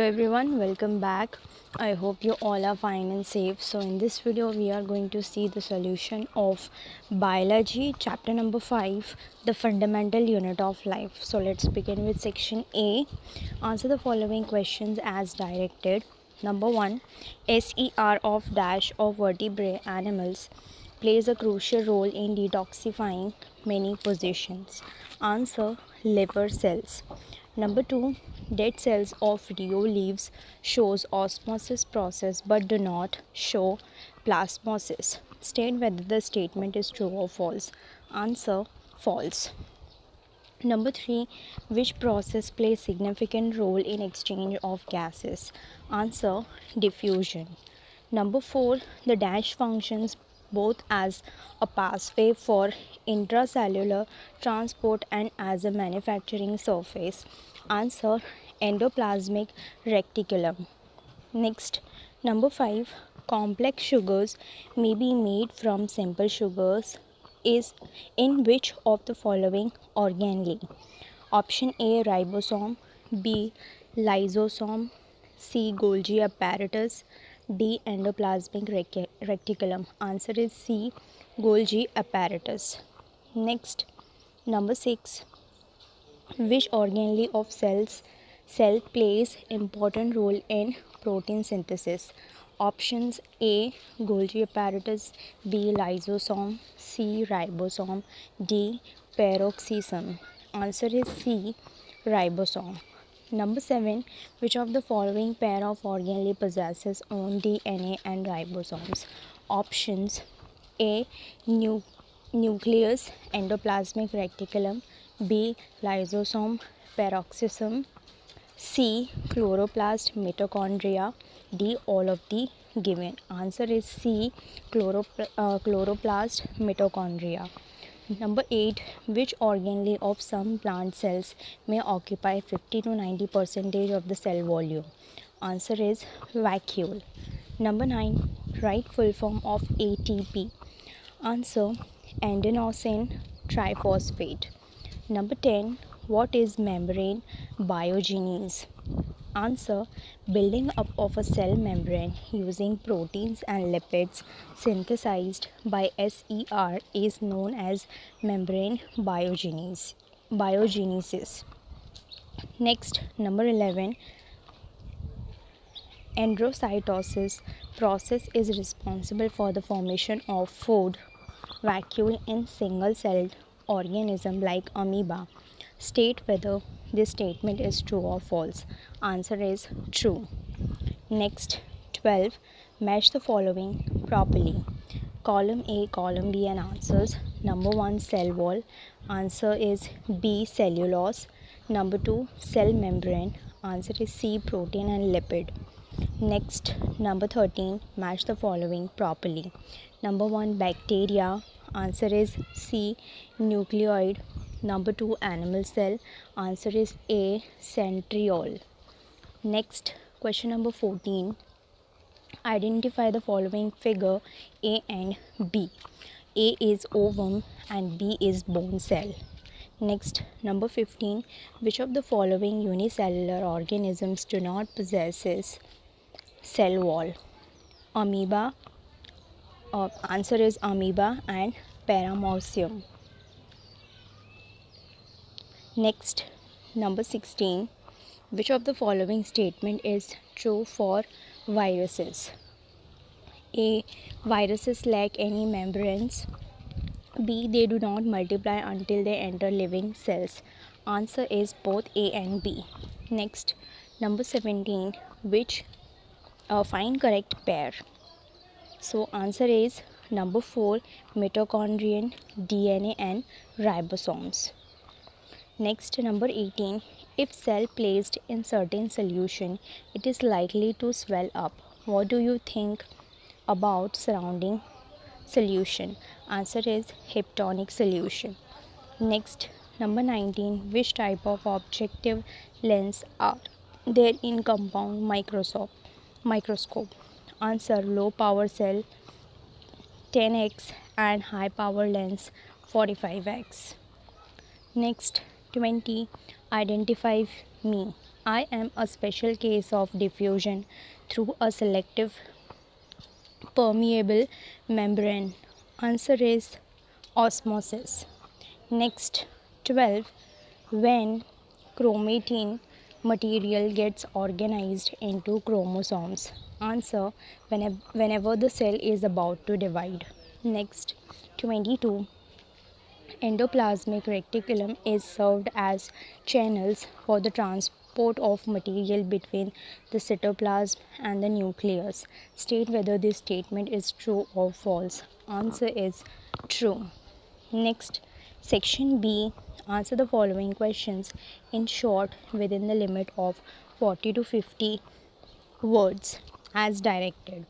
Hello everyone, welcome back. I hope you all are fine and safe. So in this video we are going to see the solution of biology chapter number 5, the fundamental unit of life. So let's begin with section A. Answer the following questions as directed. Number 1, SER of dash of vertebrate animals plays a crucial role in detoxifying many positions. Answer, liver cells. Number 2, dead cells of Rio leaves shows osmosis process but do not show plasmosis. State whether the statement is true or false. Answer, false. Number 3, which process plays significant role in exchange of gases? Answer, diffusion. Number 4, the dash functions both as a pathway for intracellular transport and as a manufacturing surface. Answer, endoplasmic reticulum. Next, number 5, complex sugars may be made from simple sugars is in which of the following organelle? Option A, ribosome, B, lysosome, C, Golgi apparatus, D, endoplasmic reticulum. Answer is C, Golgi apparatus. Next, number 6, which organelle of cell plays important role in protein synthesis? Options A, Golgi apparatus, B, lysosome, C, ribosome, D, peroxisome. Answer is C, ribosome. Number 7, which of the following pair of organelle possesses own DNA and ribosomes? Options A, nucleus, endoplasmic reticulum, B, lysosome, peroxisome, C, chloroplast, mitochondria, D, all of the given. Answer is C, chloroplast, mitochondria. Number 8, which organelle of some plant cells may occupy 50 to 90% of the cell volume? Answer is vacuole. Number 9, write full form of ATP. Answer, adenosine triphosphate. Number 10, what is membrane biogenesis? Answer, building up of a cell membrane using proteins and lipids synthesized by SER is known as membrane biogenesis. Next, number 11, endocytosis process is responsible for the formation of food vacuole in single-celled organism like amoeba. State whether this statement is true or false. Answer is true. Next, 12, match the following properly. Column A, column B and answers. Number 1, cell wall. Answer is B, cellulose. Number 2, cell membrane. Answer is C, protein and lipid. Next, number 13, match the following properly. Number 1, bacteria. Answer is C, nucleoid. Number 2, animal cell. Answer is A, centriole. Next, question number 14, identify the following figure A and B. A is ovum and B is bone cell. Next, number 15, which of the following unicellular organisms do not possess cell wall? Amoeba. Answer is amoeba and paramecium. Next, number 16, which of the following statement is true for viruses? A, viruses lack any membranes. B, they do not multiply until they enter living cells. Answer is both A and B. Next, number 17, which find correct pair. So answer is number 4, mitochondrion, DNA and ribosomes. Next, number 18, if cell placed in certain solution, it is likely to swell up. What do you think about surrounding solution? Answer is hypotonic solution. Next, number 19, which type of objective lens are there in compound microscope? Answer, low power cell 10x and high power lens 45x. Next, 20, identify me. I am a special case of diffusion through a selective permeable membrane. Answer is osmosis. Next, 12. When chromatin material gets organized into chromosomes. Answer, whenever the cell is about to divide. Next, 22. Endoplasmic reticulum is served as channels for the transport of material between the cytoplasm and the nucleus. State whether this statement is true or false. Answer is true. Next, section B. Answer the following questions in short within the limit of 40 to 50 words as directed.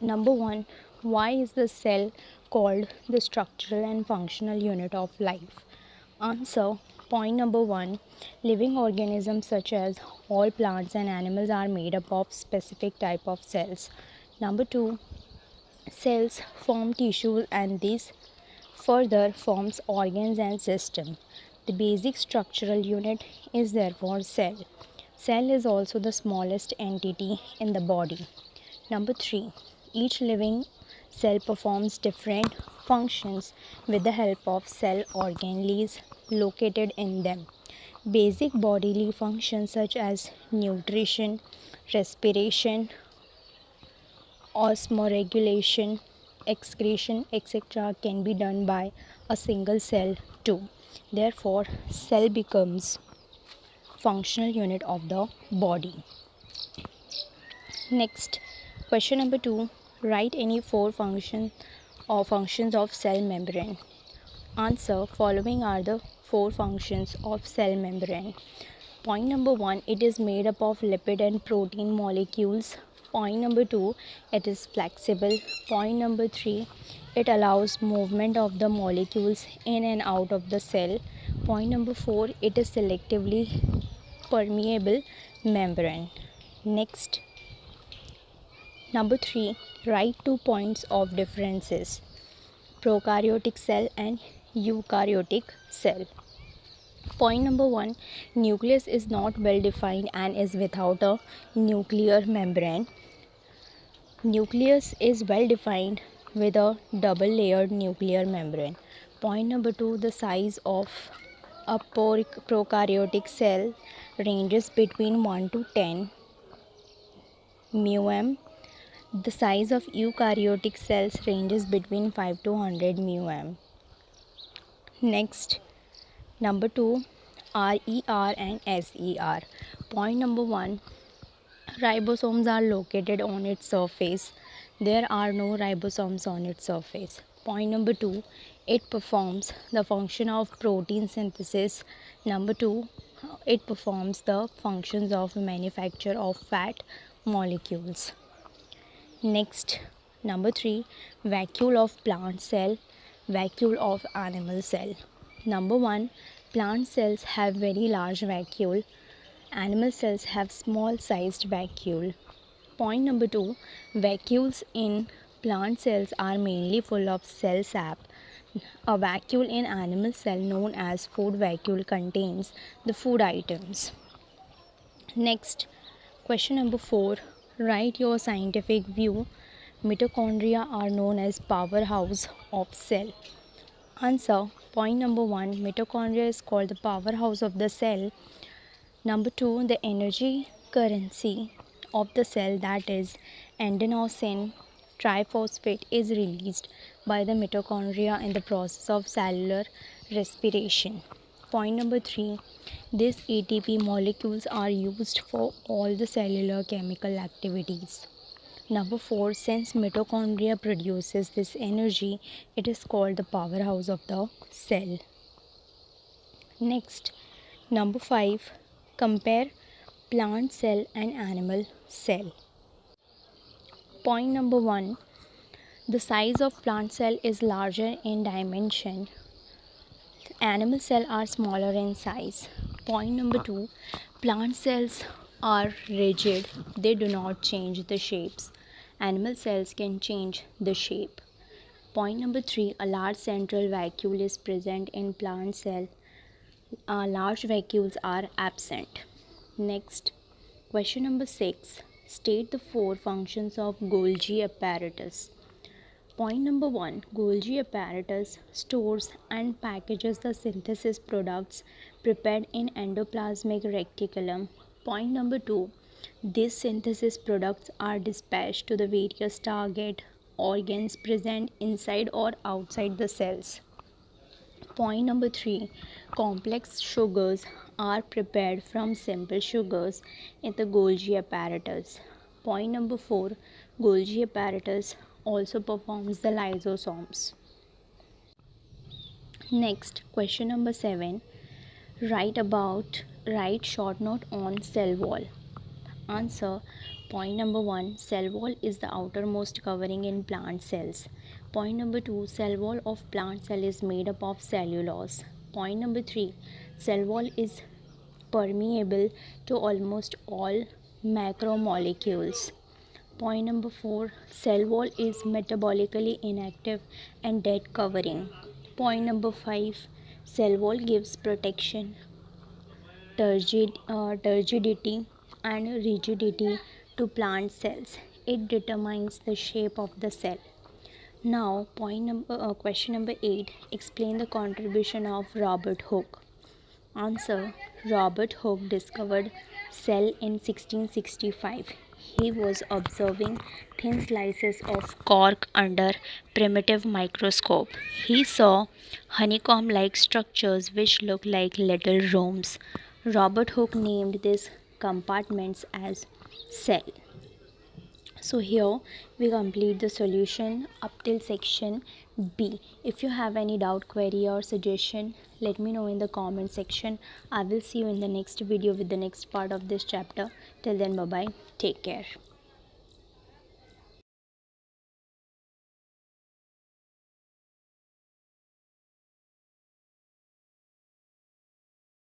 Number 1. Why is the cell called the structural and functional unit of life? Answer. Point number 1. Living organisms such as all plants and animals are made up of specific type of cells. Number 2. Cells form tissues and this further forms organs and systems. The basic structural unit is therefore cell. Cell is also the smallest entity in the body. Number 3. Each living cell performs different functions with the help of cell organelles located in them. Basic bodily functions such as nutrition, respiration, osmoregulation, excretion, etc. can be done by a single cell too. Therefore, cell becomes functional unit of the body. Next, question number 2. Write any 4 functions of cell membrane. Answer. Following are the 4 functions of cell membrane. Point number 1. It is made up of lipid and protein molecules. Point number 2. It is flexible. Point number 3. It allows movement of the molecules in and out of the cell. Point number 4. It is selectively permeable membrane. Next, number 3. Write 2 points of differences. Prokaryotic cell and eukaryotic cell. Point number 1. Nucleus is not well defined and is without a nuclear membrane. Nucleus is well defined with a double layered nuclear membrane. Point number 2. The size of a prokaryotic cell ranges between 1 to 10 μm. The size of eukaryotic cells ranges between 5 to 100 μm. Next, number 2. RER and SER. Point number 1. Ribosomes are located on its surface. There are no ribosomes on its surface. Point number 2. It performs the function of protein synthesis. Number 2. It performs the functions of manufacture of fat molecules. Next, number 3. Vacuole of plant cell, vacuole of animal cell. Number 1. Plant cells have very large vacuole. Animal cells have small sized vacuole. Point number 2. Vacuoles in plant cells are mainly full of cell sap. A vacuole in animal cell known as food vacuole contains the food items. Next, question number 4. Write your scientific view. Mitochondria are known as powerhouse of cell. Answer. Point number 1. Mitochondria is called the powerhouse of the cell. Number 2. The energy currency of the cell, that is adenosine triphosphate, is released by the mitochondria in the process of cellular respiration. Point number 3. These ATP molecules are used for all the cellular chemical activities. Number 4. Since mitochondria produces this energy, it is called the powerhouse of the cell. Next, number 5. Compare plant cell and animal cell. Point number 1. The size of plant cell is larger in dimension. Animal cells are smaller in size. Point number 2. Plant cells are rigid. They do not change the shapes. Animal cells can change the shape. Point number 3. A large central vacuole is present in plant cell. Large vacuoles are absent. Next, question number 6. State the 4 functions of Golgi apparatus. Point number 1. Golgi apparatus stores and packages the synthesis products prepared in endoplasmic reticulum. Point number 2. These synthesis products are dispatched to the various target organs present inside or outside the cells. Point number 3. Complex sugars are prepared from simple sugars in the Golgi apparatus. Point number 4. Golgi apparatus also performs the lysosomes. Next, question number 7. Write short note on cell wall. Answer. Point number 1. Cell wall is the outermost covering in plant cells. Point number 2. Cell wall of plant cell is made up of cellulose. Point number 3. Cell wall is permeable to almost all macromolecules. Point number 4. Cell wall is metabolically inactive and dead covering. Point number 5. Cell wall gives protection, turgidity and rigidity to plant cells. It determines the shape of the cell. Now, question number 8. Explain the contribution of Robert Hooke. Answer. Robert Hooke discovered cell in 1665. He was observing thin slices of cork under primitive microscope. He saw honeycomb-like structures which looked like little rooms. Robert Hooke named these compartments as cell. So here we complete the solution up till section B. If you have any doubt, query or suggestion, let me know in the comment section. I will see you in the next video with the next part of this chapter. Till then, bye bye. Take care.